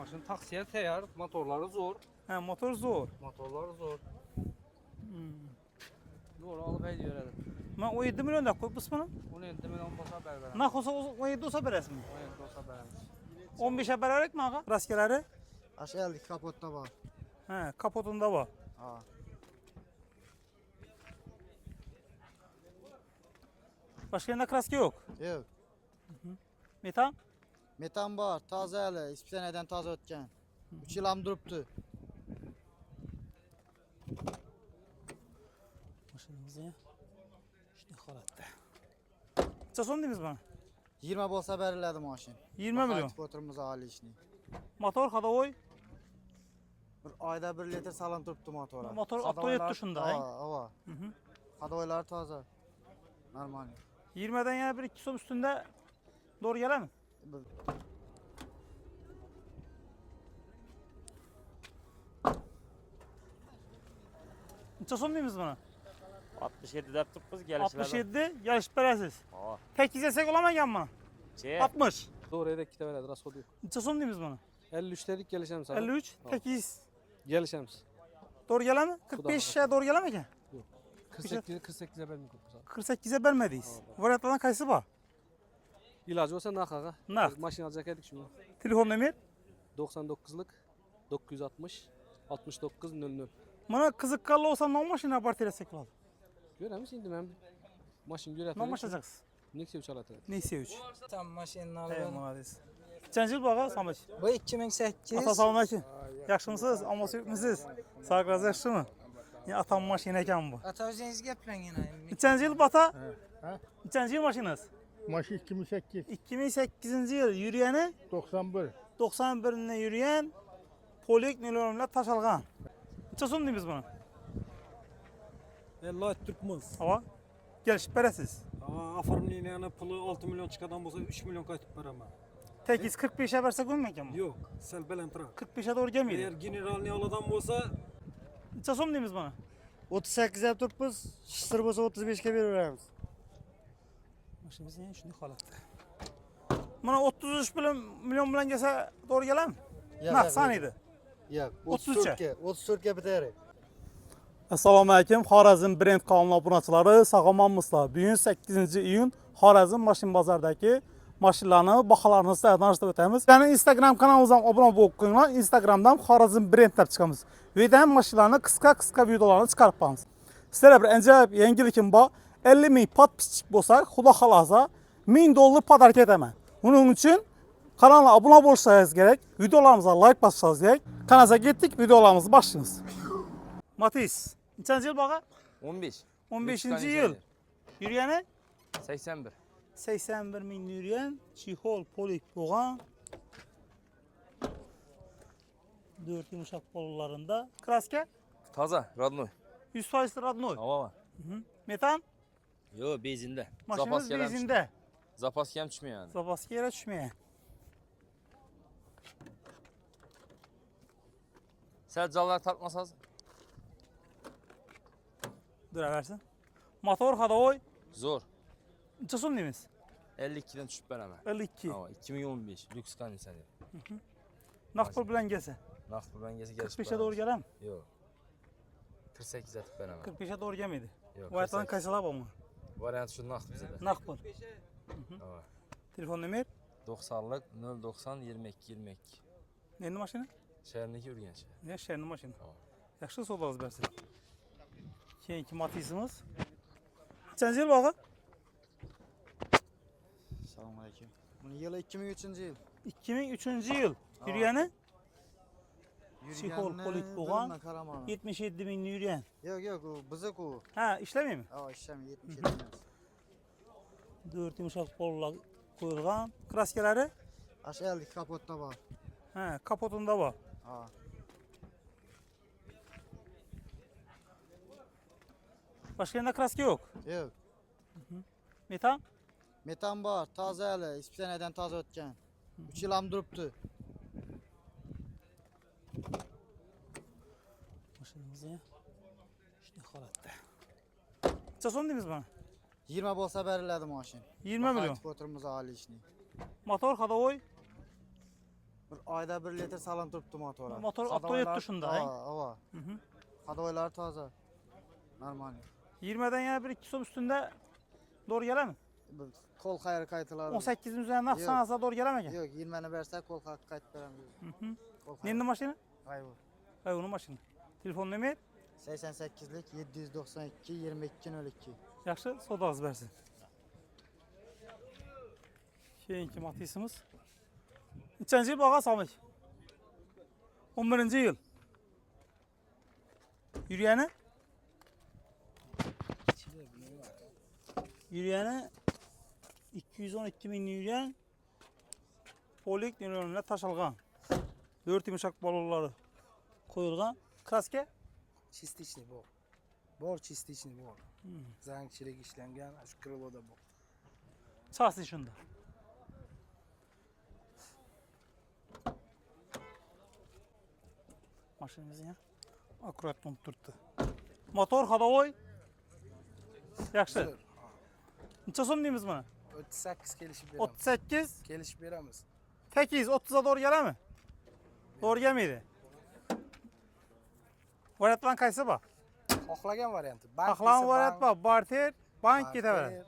Maşın taksiye teyar, motorları zor. He, motor zor. Motorları zor. Doğru alıp ediyor herhalde. Ben 17 milyon da koy bana. 17 milyon olsa berber. Ne olsa 17 olsa veresin. 17 olsa berber. 15'e vererek mi ağa? Rastgeleri. Aşağı geldik kapotta var. He, kapotunda var. Ha. Başka yerinde kraske yok. Yok. Metan. Metan var, taze hele. Hiçbir seneden taze ötken. 3 yıl am duruptu. Maşınımızı ya. İşte halatta. Çason deyiz bana. 20 bolsa verildi maşın. 20 milyon. Oturumuz hali işini. Motor hadaoy. Bir ayda 1 litre salan duruptu motora. Motor otoyet dışında. Hava. Hadaoylar taze. Normal. 20'den yana bir 2 som üstünde doğru gelir mi? Çason deyiz bana. 67 dep turibmiz gelishlardan. 67 gelişip beresiz. Ha. Tek izlesek olamayan bana. 60. Doğru edek kita veradi, rasol yok. Çason deyiz bana. 53 dedik gelişemiz abi. 53 tek iz. Gelişemiz. Doğru gelir mi? 45'e doğru gelir mi ki? 48'e vermiyor. 48'e vermediyiz. Varyantlardan kayısı var. İlacı olsa nak ağa. Nak. Maşin alacak edik şunu. Telefon numara. 99'lık 960 69 00. Bana kızık kallı olsa ne maşına apartilesek lazım. Göremiz şimdi ben maşin göre Ne maşacaksın? Nexia uçalatı. Neyse 3. Tam maşının Hey alıyorum. muhadis. Kaç yıl bağa Samet? Bu 2008. Ata salamünaleyküm. Yaxşımısınız? Amma sökmüsünüz? Sağlıqınız yaxşımı? Ya atam maşın ekan bu. Ata özünüz geplen yine. Neçənci yıl bata? Neçənci yıl maşınız? Maşı 2008, 2008-ci yıl yürüyəni 91. 91-də yürüyən polik nölörümlə taşalğan. Neçə son deyimiz bunu? Allah Türkmüz. Hava? Gəlişib bərəsiz. Afarmliyene pulu 6 milyon çıkadan olsa 3 milyon kayıtıp veremem. Tekiz 45'e versek olmayacak mı? Yok, sen belen bırak. 45'e doğru gelmeydi. Eğer generalini aladan olsa Neçə son deyimiz buna? 38 yap durupuz. Şısır bolsa 35'e veririz. Maşınımız yani şunu halatda. Buna 33 milyon bilen gelse doğru gelir mi? Nah, saniydi. Yok. 33'e. 34'e biter. Assalamu alaikum. Xorazm brend kanalına abunəçiləri sağlamanmısınızlar. Bugün 8 iyun Xorazm maşın bazardakı maşınlarını, baxalarınızı danışıb ötəmiz. Yəni Instagram kanalımıza abunə olub qoyunlar. Instagramdan Xorazm brendlər çıxamız. Videonun maşınlarını qısqa videolarını çıxarıb baxımız. Sizlərə bir əncəb yengilikim var. 50 min подписчик bolsa, xuda xalasa $1000 padark edəmən. Bunun üçün kanala abunə olsanız gerek, videolarımıza like bassanız gerek. Kanala getdik, videolarımızı başlayınız. Matiz, neçənci yıl bağa? 15. 15-ci yıl. Yürüyəni? 81. 81 min yürüyen, çihol, polik, boğan. 4 yumuşak pololarında. Kraske? Taza, radnoy. 100% radnoy. Hava var. Metan? Yo, bezinde. Maşınız bezinde. Zapas kem düşmüyor yani. Zapaski yere düşmeye. Səlcalar tartmasaz. Dur versin. Motor hadaoy. Zor. Neçə son deyimiz? 52'den düşüp veremem. 52. Hava 2015. Lüks kandiseni. Nakpol bilen gelse. Naklı ben gezi gelişip 45'e doğru gelem. Yok. 48 atıp veremem. 45'e doğru gelmedi. Yok. Bu ayetlerin kaysalar var mı? Varyant şu naklı bize de. Nakpol. Hava. Telefon numara? 90'lık 090 22 22. Neyin maşını? Şehrindeki Ürgenç. Ne şehrin maşını? Tamam. Yaxşı soğudağız bersin. Keyinki matizimiz. Neçənci yıl bağa? Selamünaleyküm. Bunun yılı 2003. yıl. 2003-cü yıl. Yürüyəni? Çihol, polik, boğan. 77 min yürüyen. Yok o bızık o. Ha işlemiyor mu? Aa işlem 77 bin. 4 yumuşak bolla koyulgan. Kraskeleri? Aşağı geldik kapotta var. Ha kapotunda var. Aa. Başka yerinde kraske yok. Yok. Metan? Metan var, taze hele. Hiçbir seneden taze ötken. 3 yıl am duruptu. Maşınımız ya. İşte halatta. Neçə son deyimiz bana? 20 bolsa verildi maşın. 20 milyon. Oturumuz hali işini. Motor hadaoy. Bir ayda 1 litr salon turibdi motori. Motor Hadovoylar- avto shunda, Ha, ay? ava. Hadovoylari toza. Normal. 20'den yana 1-2 so'm üstünde doğru gelemez. Qo'l xayri qaytiladi. 18'in üzerine Yok. sanasa doğru gelemez ki. Yo'q, 20 ni bersa qo'l haqi qaytib beramiz. Qo'l xayri. Nendi maşını? G'ayvur. Hay onun maşını. Telefon nomer? 88lik 792 2202. Yaxşı, sodağız versin. Keyinki Matiysimiz. Nechanchi yil bağa salmak? 11-ci yıl. Yürüyəni? Yürüyəni 212 min yürüyen polik nöronuna taşalgan. 4 yumuşak balonları koyulgan. Kraske? Чистичный bor. Bor чистичный bor. Zangchilik ishlangan, shu kriloda bor. Çası şunda. Maşinimiz ya. Akkurat turttu. Motor hadovoy. Yaxşı. Necha so'm deymiz buni? 38 kelishib beramiz. 38. Kelishib beramiz. 8 30'a doğru gelir mi? Doğru gelmeydi. Variantdan qaysi bor? Xohlagan varianti. Bank Xohlagan desa variant bank, bor. Barter, bank barter, ketaveradi.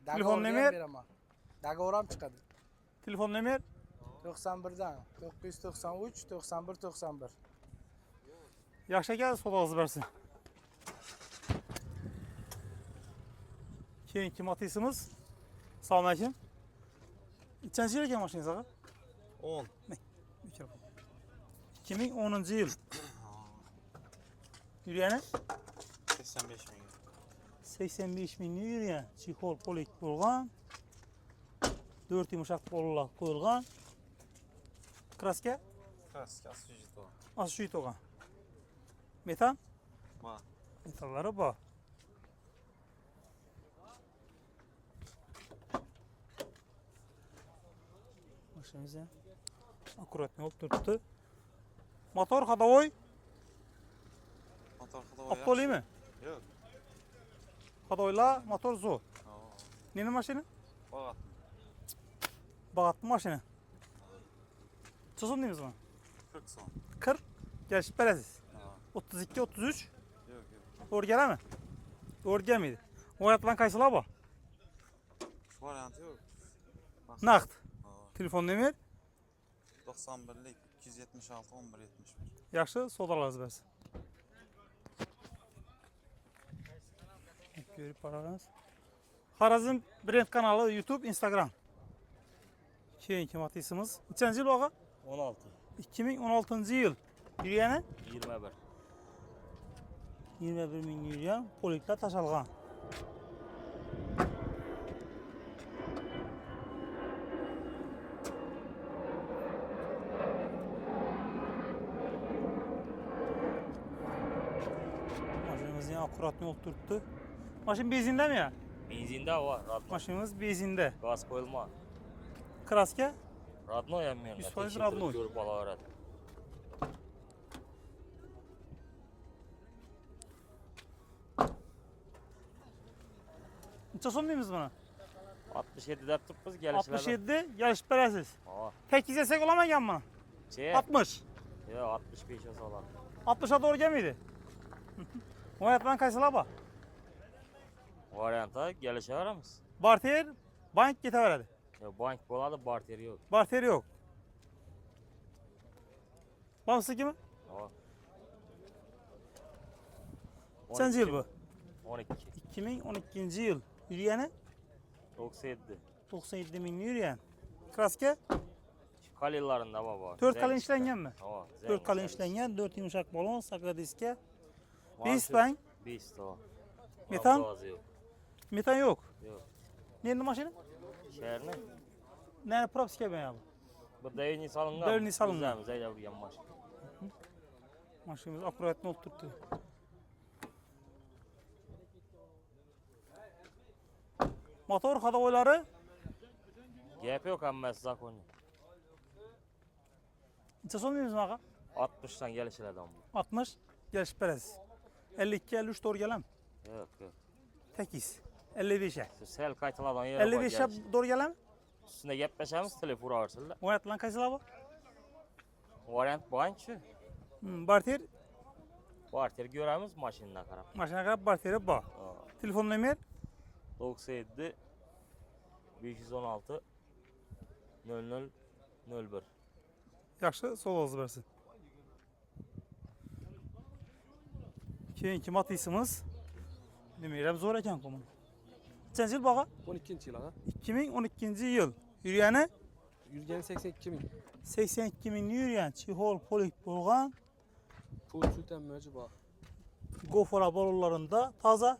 dogovor ham nomer? beraman. Dogovor ham chiqadi. Telefon nomer 91 dan 993 91 91. yaxshi ekan, sodağız bersin. Keyinki Matiysimiz. Assalomu alaykum. Nechanchi yil ekan mashinangiz ağa? 10. Mikrofon. 2010 yıl. Yürüyəni 85 bin. 85 minlik yürüyen. Çikol polik bo'lgan. 4 yumuşak bolular qo'yilgan. Kraska Kraska asfalt o. asfalt olgan. Metan Bor. metallari bor. Mashinamiz ham akkuratni olib turibdi. Motor hadovoy Motor xudo olib to'laymi? Yo'q. Hadovoylar motor zo'r. Oo. Neni mashina? Bor. Bag'atni mashina. Necha so'm deymiz buni? 40 so'm. 40 kelishib berasiz. Ha. 32 33 Yo'q, yo'q. doğru gelemez. Doğru gelmedi. O yapılan kaysalar var. Variant yo'q. Nakt. Ha. Telefon nomer 91lik 276 11 71. yaxshi sodalarız bersin. Görüp bararız. Xorazm brend kanalı YouTube, Instagram. Keyinki Matiysimiz. Nechanchi yil ağa? 16. 2016 yıl. Yürüyəni 21. 21 min yürüyen poliklar taşalgan. Maşinimiz yine akkuratını oturttu. Maşin benzinde mi ya? Benzinde var. Radno. Maşinimiz benzinde. Gaz koyulma. Kraska Radno yanmıyor. 100% Radno. Görüp alaveradi. necha so'm deymiz buna? 67 deb turibmiz kelishlardan. 67 gelişip berasiz. Ha. 8 yesek olamagan buni. Che. 60. Yo 65 olsa oladi. 60'a doğru gelmeydi. O yapılan kaysalar var. Varianta kelishaveramiz. Barter bank ketaveradi. Yo bank bo'ladi, barter yo'q. Barter yok. Bamsı kimi? Ha. Kaçıncı yıl bu? 12. 2012 yıl. Yürüyeni 97. 97 min yürüyen. Kraska Şu kalellarında var. 4 kalın işlengen mi? Ha. 4 kalın işlengen, 4 yumuşak balon, sakla diske. Var 5 şu- bank. 5 tamam. Metan? Gazı yok. Metan yok. Yok. Nendi maşını? Şehirne. Ne propske ben abi. Bu devini salıngan. Devini salıngan. Bizden zeyde vurgan maşın. Maşınımız akkuratını oturttu. Motor hadovoylari Gap yok hammasi zakonni. necha so'm deymiz bunaqa? 60'dan gelişilerden bu. 60 gelişip berasiz. 52 53 doğru gelem. Yok yok. 8 55'e. Şu sel kaytılardan yere 55'e doğru gelem. Üstünde gaplaşamiz, telefon uraversinlar. O yapılan kaysalar var? Variant boyunca Barter, barter göremiz maşinine karab. maşına qarab barteri bor. Telefon nomer 97 516 00 01. yaxshi, sog' olsun bersin. Keyinki Matiysimiz. Demirəm zo'r ekan qo'min. Nechanchi yil bağı? 12 yıl ağa. 2012 yıl. Yürüyəni Yürgen 82 bin. 82 min yürüyen, çihol, polik bolğan, Pul süten mövcü bağ. gofora bollarında taza.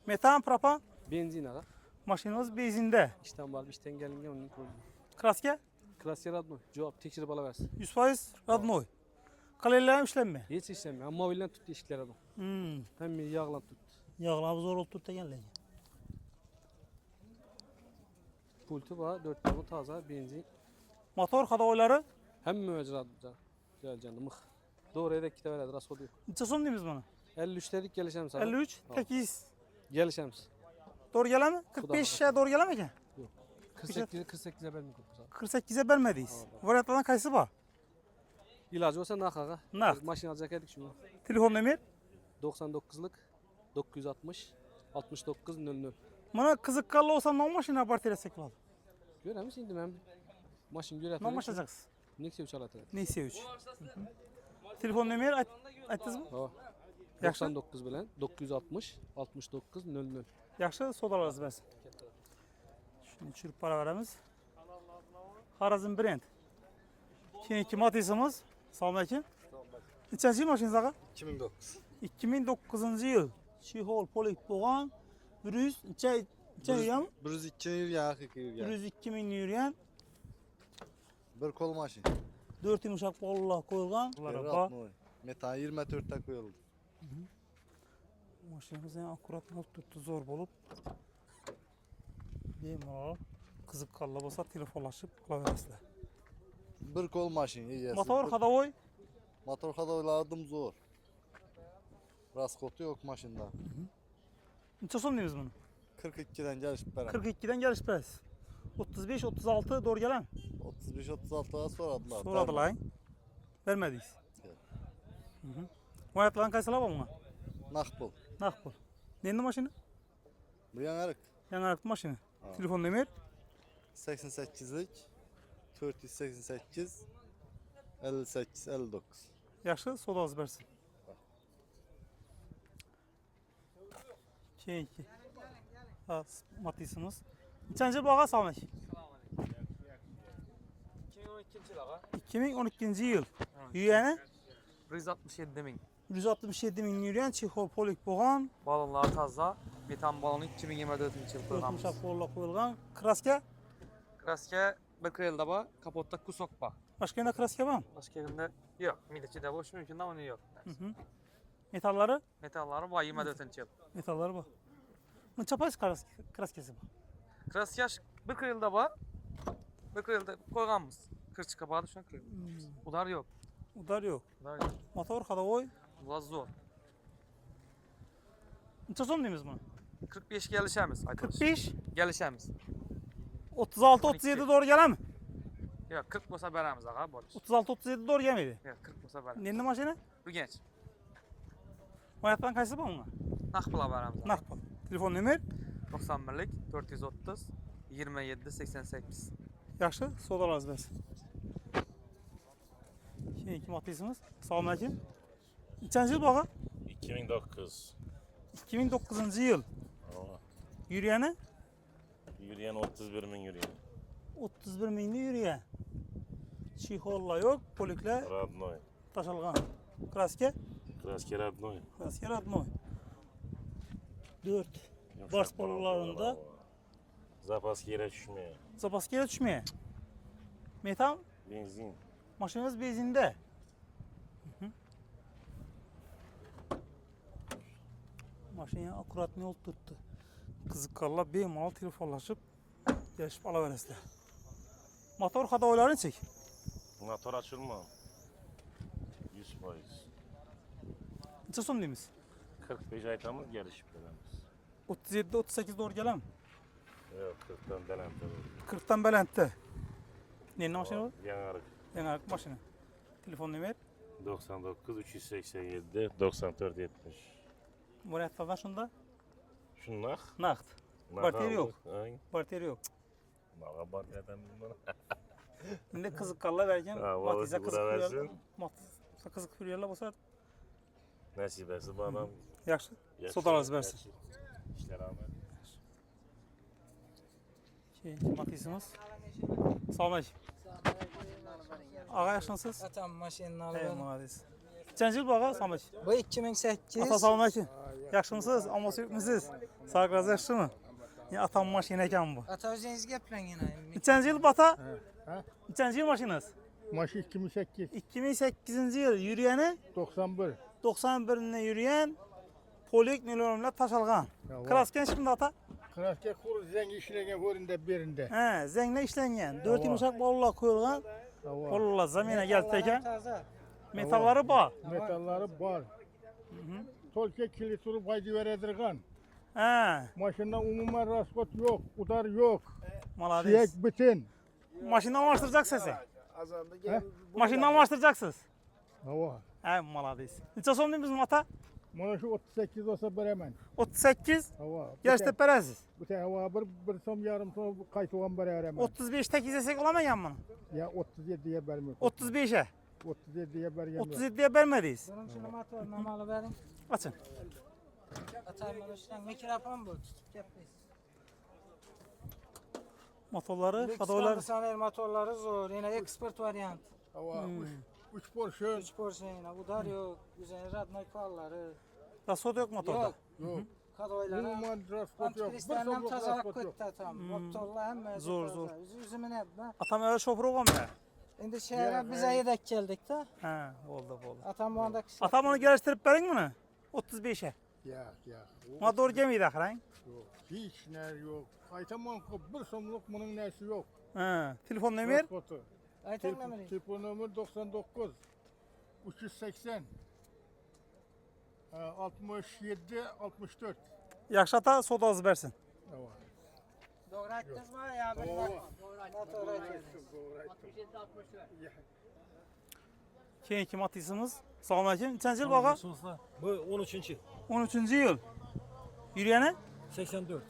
Metan, propan, Benzin ağa. maşinimiz benzinde. İşten var, işten gelince onun kurulu. Kraske Klasyer admı? Cevap tekşirip alıversin. 100% radnoy. Kalorilerim işlenme. Hiç işlemiyor. Ama mobilden tut yeşikler adam. Hem bir yağlan tut. Yağlamı zor olup degenleyin. Pultu bağ, 4 tane taze benzin. Motor kadoyları Hem mövcü admı. Gel canım mıh. Doğru edek kitap veredir, rasol yok. neçe son deyimiz bana? 53 dedik gelişemiz ağa. 53, 8. Gelişemiz. Doğru gelen mi? 45'e doğru gelen mi ki? 48'e ben mi kurtulsam? 48'e vermediyiz. Varyantlardan kayısı var. İlacı olsa nak ağa. Nak. Maşin alacak edik şimdi. Telefon numara. 99'lık 960 69 00. Bana kızıkkallı olsa ne maşına partire sekuladı? Görür müsün şimdi ben maşin göre Ne maşacaksın? Ne sev çalatır. Neyse 3. Telefon numara ayttınız mı? Ha. Yaxşı. 99 bilen 960 69 00. Yaxşı, sodalarız bəs. Şunu çürüp para veremiz. Harazm brand. Keyinki Matiysimiz. Salam aleyküm. Neçənci yıl maşınız ağa? 2009. 2009 yıl. Çihol, polik, boğan. 100, neçə yürüyen? 102 yıl yağı, 2 yıl yağı. 102 min yürüyen. Bir kol maşin. 4 yumuşak bolla koyulgan. Bunlara bak. Metan 24'te koyuldu. Maşinimiz yani akurat not tuttu zor bolup. Bemalol kızık kalla bolsa telefonlaşıp alaverasizlar. Bir kol maşin iyesi. Motor kadavoy Motor kadoylardım zor. Raskotu yok maşında. neçə son deyimiz bunu? 42'den gelişip beren. 42'den geliş bəs. 35 36 doğru gelen. 35-36'a soradılar. Soradılar. Vermediyiz. Evet. Bu hayatların kaysılar var mı? Nakbul. Nakbul. Neyin maşını? Bu yanarık. Yanarıklı maşını. Ha. Telefon numara 88'lik 488 58 59. yaxşı, soda az versin. Keyinki. Ha, Matiysimiz. Neçənci yıl bağa salmaq? 2012 yıl ağa. 2012 yıl. Yüyəni 167 min. 167 min yürüyen çihol, polik, boğan. Balonlar taza. Metan balonu 2024 yıl koyğanımız. Yumuşak bolla koyulgan. Kraske. Kraske bir krelda ba, kapotta kusok ba. Başka yerinde kraske var mı? Başka yerinde yok. Milleti de boş mümkün de onu yok. Metalları? Metalları ba 24 yıl. Metalları var. Bu çapayız kraskesi var. Kraske bir krelda ba. Bir krelda koyğanımız. Kırçı kapağı düşen krel. Udar yok. Udar yok. Udar yok. Motor kadovoy. Bu zor. Neçə son deyimiz bunu? 45 gelişemiz. 45, Gelişemiz. 36, 12. 37 doğru gelen mi? Yok 40 olsa veremiz ağa. Boş. 36, 37 doğru gelmedi. Yok 40 olsa veremiz. Neyin maşını? Bu genç. Hayattan kayısı var mı? Nakbula veremiz ağa. Nakbal. Telefon numara? 91'lik 430 27 88. Yaxşı, sodalarız bəs. Keyinki Matiysimiz. Salam aleyküm. Neçənci yıl bağa? 2009. 2009 yıl. Ama Yürüyəni? yürüyen 31 bin yürüyen. 31 minli yürüyen. Çiholla yok, polikle Radnoy. taşılgan. Kraske? Kraske Radnoy. Kraske radnoy. 4. Yumuşak Bars balon bolalarında var. Zapas yere düşmüyor. zapaskeye düşmeye. Metan Benzin. maşınımız bezinde. Maşına akurat ne oldu tuttu. Kızıklarla bemalol telefonlaşıp gelişip alaverasizlar. Motor kadoylarını çek. Motor açılma. 100%. Neçə son deyimiz? 45 aytamız gelişip gelemiz. 37-38 doğru gelen. Yok 40'tan delente. 40'tan belentde. Neyin maşını var? Yanarık. Yanarık maşını. Telefon nömer. 99 387 94 70. Murat var şunda. Şunlar. Nakt. Barter yok. Barter yok. Bana bak neden bunlar? Şimdi kızık kalla verken Ha, matize vallahi kızık bura fürüyorlar. versin. Matize kızık fürüyorlar olsa Nasibesi bana. yaxşı. Sodalarız versin. İşler ama. Matizimiz. Salam aleyküm. Ağa yaşlısınız? Atam maşinini Hey, alıp. malades. Kaçıncı yıl bu ağa? Salam aleyküm. Bu 2008. Ata salam aleyküm. Yaxşımısınız? Amma sürüpmüsünüz? Sağ yaxşı mı? Ya atam maşina ekan bu. Ata özünüz geplen yine. Neçənci yıl bata? Neçənci yıl maşınız? Maşı 2008, 2008 yıl yürüyeni 91. 91'inde yürüyen polik nölörümle taş algan. Krasken şimdi ata? Kraske kur zengi işlegen göründe birinde. He, zengle işlengen. 4 yumuşak bolla koyulgan. Bolla zamine geldi teken. Taze. Metalları bağ. Metalları var. Tolke kilituru baydı veredirgan. He, Maşında umuman raskot yok, udar yok. malades. Siyek bütün. Maşından başlayacak sesi. He? Maşından başlayacaksınız. Hava. He, malades. Neçə son değil bizim ata? Bana şu 38 olsa beremen. 38. Hava. Gerçte peresiz. Bu te hava bir som yarım som kaytıvan beremen. 35 tek izlesek olamayan bunu. Ya 37'ye vermiyor. 35'e. 37'ye vermiyor. 37'ye vermediyiz. Durun şunu motor namalı verin. Açın. Atam bunu işlen. Mikrofon bu. Tutup gepleyiz. Motorları, Lüks kadoylar. kondisyoner motorları zor. Yine expert varyant. Hava. 3 porsiyon. 3 Porsche yine. Udar yok. Güzel radnoy kolları. Rasot yok motorda. Yok. Yok. Kadoyları. Umuman raskot yok. Bir Antikristten hem somluk tazarak raskot yok. kötü atam. Motorla hem Zor, zor. Üzümün hep. Atam öyle şoför olmam ya. Şimdi şehre bize yedek geldik de. He, oldu oldu. Atam bu andaki şey. Atam onu geliştirip verin mi? 35'e. Ya ya. Ma doğru gemiydi akıran. Yok. Hiç ne yok. Aytamam bir somluk bunun nesi yok. He, telefon nömer. Raskotu. Aytan memeli. Telefon numara 99 380 67 64. Yaxşı ata soda az versin. Tamam. Doğru ettiniz mi ya? Bir bak. Motor ettiniz. Keyinki matisimiz. Salam aleyküm. Neçənci yıl bağa? Bu 13. 13. yıl. Yürüyene? 84.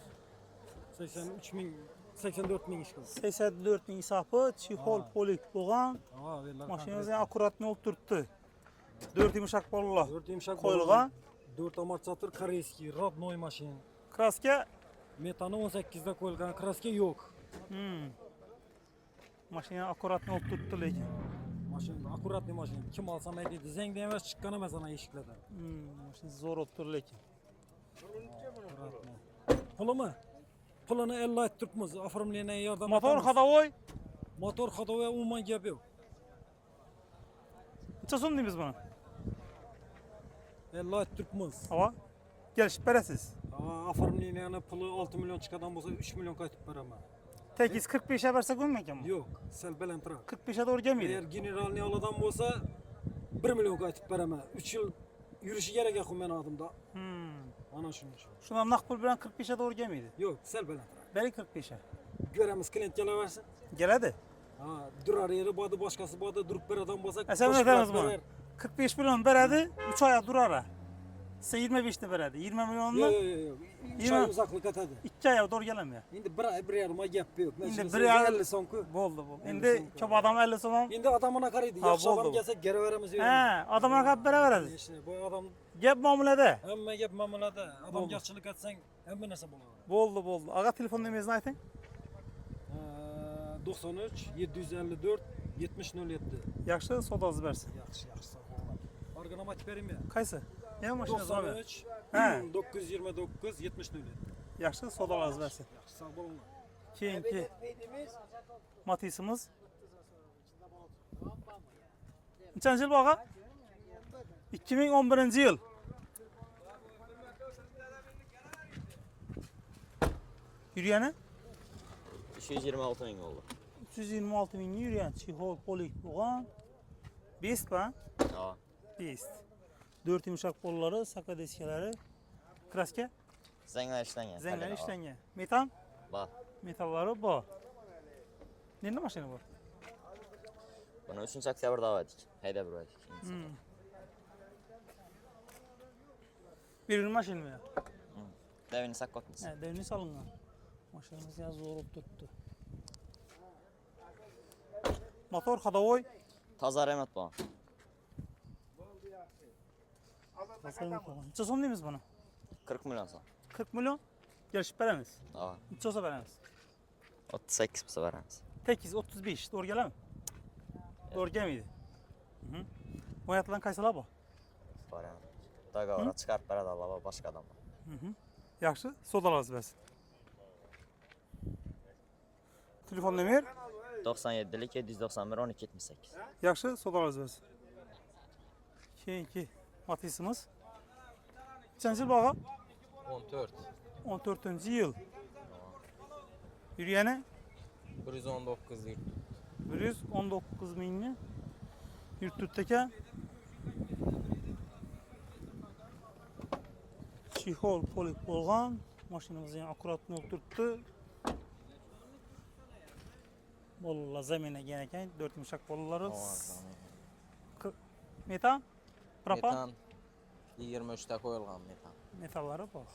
83 bin 84 bin iş kıldı. 84 bin isapı, çihol polik boğan. Aa, veriler. Maşinimiz akurat ne oturttu. 4 yumuşak bolla 4 yumuşak koyulgan. 4 amortisatör koreyski, radnoy maşin. Kraske. Metanı 18'de koyulgan, kraske yok. Maşina akurat ne oturttu lekin. Maşin, akurat bir maşin. Kim alsam edildi. Zeng demez çıkkana mesela eşikleden. Maşina zor oturttu lekin. Pulu mu? Pulunu 50 ettirpmiz. Afrimliyene yardım Motor etamiz. hadavoy. Motor hadavoy umuman gap yok. Neçə son deyimiz buna? 50 ettirpmiz. Hava. Gelişip verəsiz. Afrimliyene pulu 6 milyon çıkadan bolsa 3 milyon kaytıp veremem. 8-45'e versek ölmeyken mi? Yok, sel belentra. 45'e doğru Eğer gelmeydi. generalni aladan bolsa 1 milyon kaytıp veremem. 3 yıl yürüyüşü gerek yok ben adımda. Ana şunu şu. Şuna nakbul bilen 45'e doğru gelmeydi. Yok, sel belentra. Beri 45'e. Göremiz klient geleversin. Geledi. Ha, durar yeri badı başkası badı durup bir adam bolsa. Sen koşup ödemiz verer. bunu. 45 milyon veredi, 3 aya durara. Size 25'te veredi. 20 milyonla Yok. 3 Yine- ay uzaklık atadı. 2 aya doğru gelemiyor. Şimdi bir yarıma gap yok. Şimdi Şimdi bir bir yer- 50 sonku. Boldu. elli Şimdi son çok adam 50 son. Şimdi adamına karıydı. Ha, Yaxşı boldu adam bu. gelse geri veremiz. He, adamına kadar bere veredi. İşte bu adam Gep mamulede. hemme gap mamulada. Adam Boldu. yaxşılık etsen hemme narsa bolar. Boldu. Ağa telefon numarasını aytın. 93 754 7007. Yaxşı sodazı versin. Yaxşı sağ ol. Organomat verim ya. Kaysı? Ne maşınız abi? 93 He. 929 7007. Yaxşı sodalaz versin. Yaxşı sağ olun. Keyinki matisimiz. Neçənci yıl bu ağa? 2011 yıl. Yürüyene? 226 bin oldu. 326 bin yürüyen çihol polik boğan. Best mi? Ja. Best. 4 yumuşak bolları, saka deskeleri. Kraske? Zengler işlängen. Zengler işlenge. Metan? Var. Metalları bu. Nende maşını bu? Bunu 3 oktyabrda aldık. Hayda bir verdik. Birinci maşin mi? Devini saklatmış. He, devrini salıngan. Maşinimiz ya zor olup tuttu. Motor hadovoy. Taza remat bu. Neçe so'm deymiz buni? 40 milyon son. 40 milyon. Gelişip beremiz. Aa, Neçe olsa beremiz. 38 pisa veremiz. 8, 35. Doğru gelir mi? Doğru gelmeydi. Oynatılan kaysalar bu. Veremem. Dağavra çıkarıp beredi Allah başka adamlar. Yaxşı, sodalarız bəs. Telefon nömer? 97'lik 791 12 78. Yaxşı, sodalarız bəs. Keyinki Matizimiz. Neçənci il bağa? 14. 14-cü yıl. Yürüyəni 119 yurt. 119 minli. Yurtdurtdakı Çihol polik bolğan. Maşinimiz yəni akurat nol turtdu. Bolla zeminə gələkən 4 yumuşaq bollarız. Metan? Propan? Metan 23'te koyulgan metan. Metalları bax.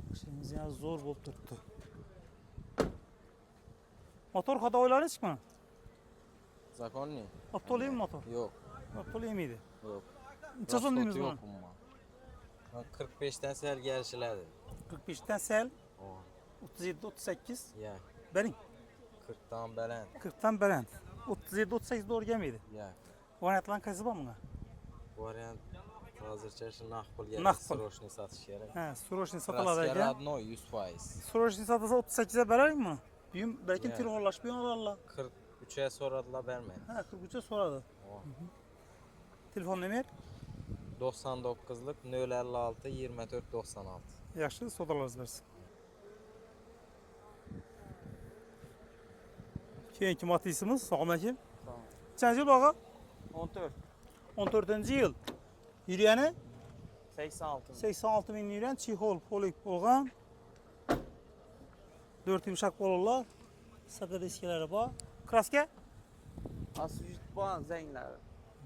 Maşinimiz yəni zor bol turtdu. Motor hadovoylari chiqmi? Zakonli? Aptoliymi motor? Yok. Aptoliymi? Yok. Neçə so'm deymiz buni? Yok bundan. 45'ten sel gelişilerdi. 45'ten sel, O. 37-38. Ya. Benim 40'tan belen. 40'tan berend. 37-38 doğru gelmeydi. Ya. Oynatılan kaysı var mı? Variant hazırca şu nakbul geldi. Nakbul. Sıroşni satış yeri. He, Suroşni satılar Rasker eken. adno 100%. Suroşni satılsa 38'e verir mi? Büyüm, belki Ya. telefonlaşmıyor Allah. 43'e soradılar vermeyin. He, 43'e soradı. O. Telefon nömer? 99'luk 056 24 96. Yaxşı, sodalarız versin. Keyinki Matizimiz, sağım əkim. Tamam. Neçənci il bağa? 14. 14-cü yıl. Yürüyəni 86. 86 min yürüyen çihol polik bolğan. 4 yumuşak bolurlar. Saka diskileri var. Kraske? Asüjit puan zengler.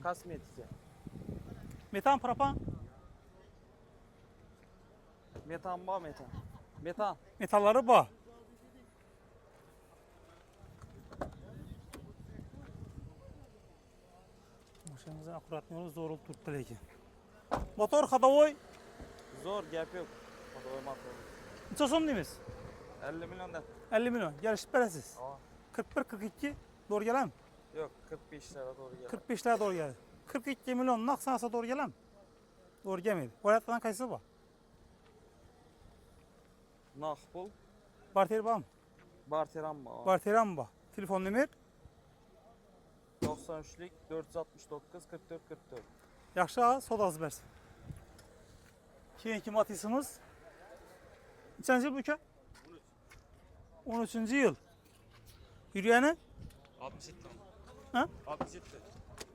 Kosmetika. Metan, propan? Metan ba metan. Metan. Metalları var. Maşinamızı akuratmıyoruz, zor olup tuttu lekin. Motor hadovoy. Zor gap yok. O da olmak olur. Neçə so'm deymiz? 50 milyon da. 50 milyon. Gelişip beresiz. Aa. 41-42 doğru gelen mi? Yok 45 lira doğru gel. 45'ler doğru geldi. 42 milyon naksanasa doğru gelen mi? Doğru gelmedi. Oynatılan kayısı var. Nakbul. Barteri var mı? Barteran ba. Barteran var. Telefon nömer? 93'lük 469 44 44. Yaxşı ağa, sodası versin. Keyinki Matizimiz. Neçənci il bu ki? 13-cü yıl. Yürüyəni? 67. Ha? 67.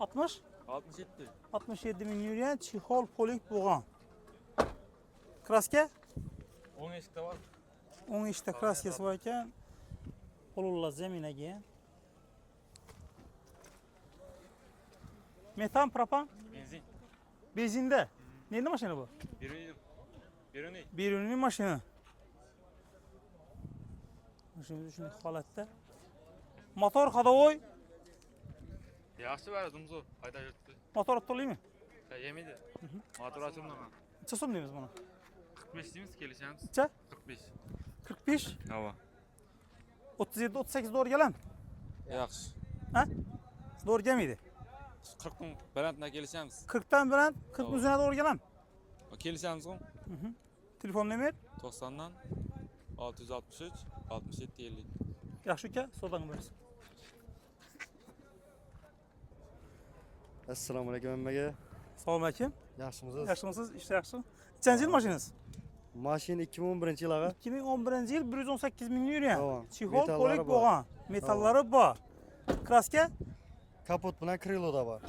60? 67. 67 min yürüyen çihol polik buğan. Kraske? 10 eşikte var. Onun işte kraskesi varken olurlar zemine giyen. Metan, propan? Benzin. Benzinde. Neydi maşını bu? Birini. Bir ürünün maşını. Maşınımız üçün halatda. Motor hadovoy. Yaxşı verdim zo. Ayda yırttı. Motor atılıyor mu? Ya yemedi. Motor açılmama. Neçə so'm deyimiz buna? 45 deyimiz gelişemiz. Neçə? 45. 45, Hava. 37, 38 doğru gelen. Yaxşı. Ha? Doğru gelmeydi. 40 bin Berat'la gelişemiz. 40'tan veren 40 Tamam. üzerine doğru gelen. O gelişemiz o. Telefon nömer? 90'dan 663 67 50. Yaxşı ki, sodan versin. Assalomu alaykum hammaga. Sağ aleyküm. Yaxshimisiz? Yaxşımısınız? İşte yaxşı. Neçənci il maşınız? Mashina 2011 yil ağa. 2011 yıl 118 min yürüyen. Tamam. Çihol Metallari polik bor. boğan. Metalları var. Kraske? Kapot bilan krilo da bor.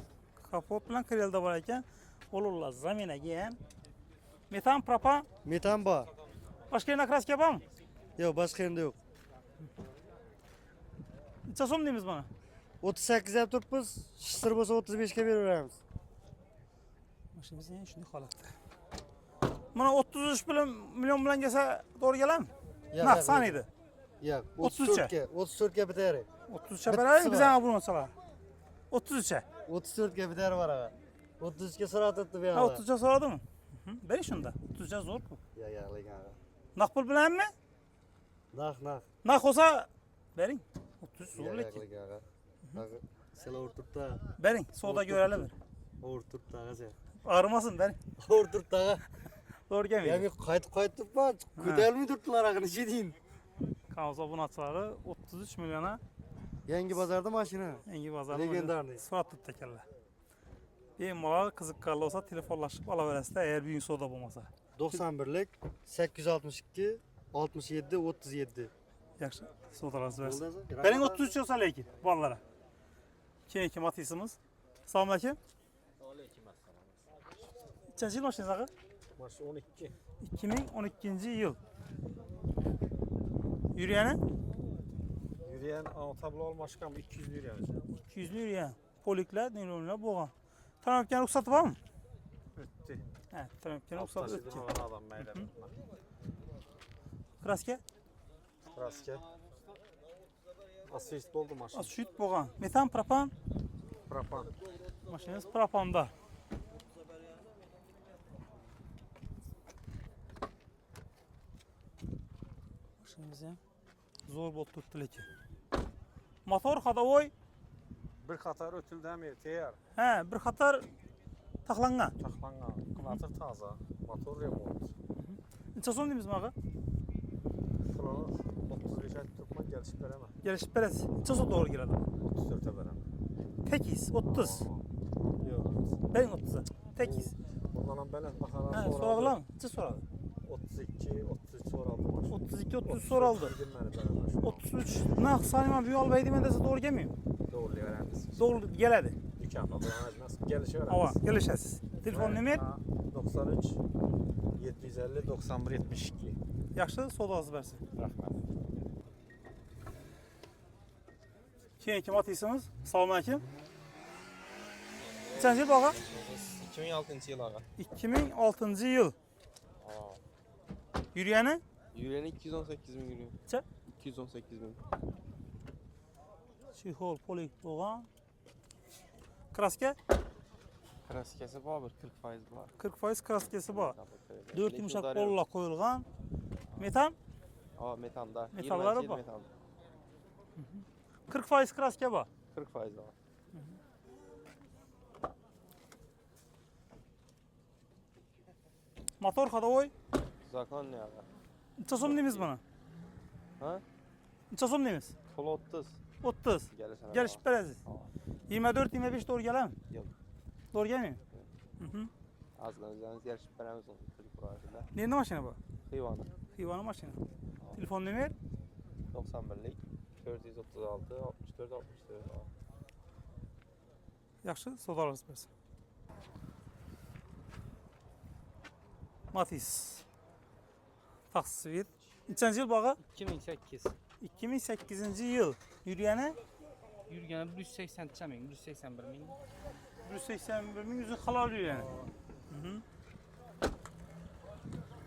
Kapot bilan krelda var ekan. Olurlar zamine giyen. Metan, propan. Metan bor. Başka yerine kraske var mı? Yo'q, boshqa yerda yo'q. Neçə so'm deymiz bana? 38 deb turibmiz. Sir bo'lsa 35 ga beraveramiz. Mashinamiz yana shunday holatda. Mana 33 milyon bilan kelsa to'g'ri keladimi? Naq saniydi. Yo'q, 33 34 ga, 34 ga bitadi. 33 'e beraylik biz ham bo'lmasalar. 33 'e. 34 ga bitadi bor aga. 33 ga so'ratibdi bu Ha yoqda. 33 'e so'radimi? Bering shunda. 33 'e zo'r bu. Yo'q, lekin aga. Naq pul bilanmi? Naq. Naq olsa bering. 33 zo'r lekin. Lekin aga. Aga, sizlar o'rtiribdi. Bering, savdo ko'rali bir. O'rtiribdi aga sen. Ağrımasın bering. O'rtiribdi aga. To'g'ri kelmaydi. Yani qaytib turibman. Ko'tarolmay turibdilar aga, necha deyin. Kanalza bunatçıları 33 milyona Yangi bozorda mashina. yangi bozorda Legendarniy. surat tuttu ekanlar. Bemalol qiziqqanlar olsa telefonlashib olaverasizlar, agar bugun savdo bo'lmasa. 91lik 862 67 37. Yaxshi, savdolarsiz bersin. Bo'ldi. Bering 33 olsa lekin bolalara. Keyingi Matizimiz. Assalomu alaykum. Alaykum assalom. Nechanchi yil mashinangiz aka? Mashina 12. 2012-yil. Yurgani? Yürüyen tablo olmaşkan 200 yürüyen. 200 yurgan. Poliklar, neyronlar bo'lgan. Tanobkan ruxsati bormi? Öttü. Ha, tanobkan ruxsati o'tdi. Adam mayda. Kraska? Kraska. Asist oldu maşın. Asfalt bo'lgan. Metan, propan? Propan. Mashinangiz propanda. Mashinamiz ham zo'r bo'lib turibdi lekin. Motor xadovoy. Bir qatar ötüldü mi? Teyar. Ha, bir qator taxlangan. Taxlangan. Qanatır taza. Motor remont. Necha so'm deymiz bunaqa? Şuranı 35 ayet tutma gelişip veremem. Kelishib berasiz. Necha so'm to'g'ri keladi? 34'e veremem. Tekiz, 30. Yok. Bering 30'a. Tekiz. Bundan belet Ha, bakaran so'rag'lam. Necha so'radi? 32, 33 so'raldı maşın. 32, 30 so'raldi. 33. 33. Naq saniyman bu olmaydi desa to'g'ri kelmaymi? Doğru veremiz. To'g'ri keladi. Dükkanda nasıl gelişi veremiz. Ava, kelishasiz. Telefon nomer 93 750 91 72. yaxshi, savdosi bersin. Rahmet. Keyingi Matizimiz. Assalomu alaykum. Nechanchi yil boqa? 2006 yıl aga. 2006-yil. Yurgani? Yürüyeni 218 bin yürüyor. Necha? 218 bin. Chexol, polik bo'lgan. Kraska? Kraskesi var 40% var. 40% kraskasi bor. 4 yumshoq qo'llar qo'yilgan. Metan? Aa metanda. Metallari 20 bor. metal. 40% kraska bor. 40% var. Motor xadovoy. Zakon ne aga? Necha so'm deymiz buni? Ha? Necha so'm deymiz? Pul 30. 30. Gelişene. Kelishib berasiz. 24-25 to'g'ri keladimi? Yok. To'gri kelmaymi? Azlarınızdan gelişip veremiz onu. Çocuk burasında. Neydi mashina bu? Hıyvanı. Xivani mashina. Telefon nomer 91'lik 436 64 64. yaxshi, savdolarsiz bersin. Matiz. Taksivir. Nechanchi yil boqa? 2008. 2008-yil. Yurgani? Yürüyen 180 ming, 181 ming. 181 ming o'zi halol yurgani.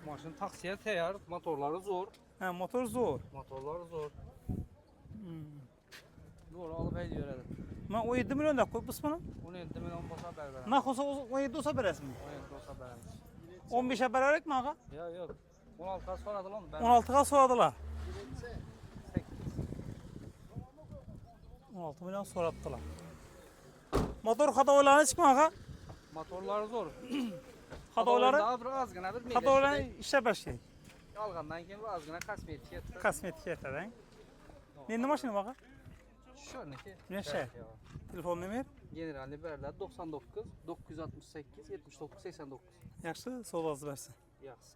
Maşın taksiye teyar, motorları zor. Ha, motor zo'r. Motorları zor. Doğru alıp ediyor herhalde. Men 17 million deb qo'yibsiz buni. 17 milyon bosa berber. Naq olsa 17 olsa berasizmi? 17 bosa beremiz. 15'e berarikmi aqa? Yok. 16 kaç soradı lan? Ben 16'ga so'radilar. 16 million so'rabdilar. Motor xatoylari chiqmi aqa? motorları zor. Xatoylari? Daha bir azgına bir meyde. Xatoylarni ishlab berish kerak. Algandan keyin bir azgına kosmetik etdi. Kosmetik aytadi. Endi mashina baqa? Şöyle Necha? Telefon nomer? General Liberler 99 968 79 89. Yaxshi, savdosi bersin. Yaxşı.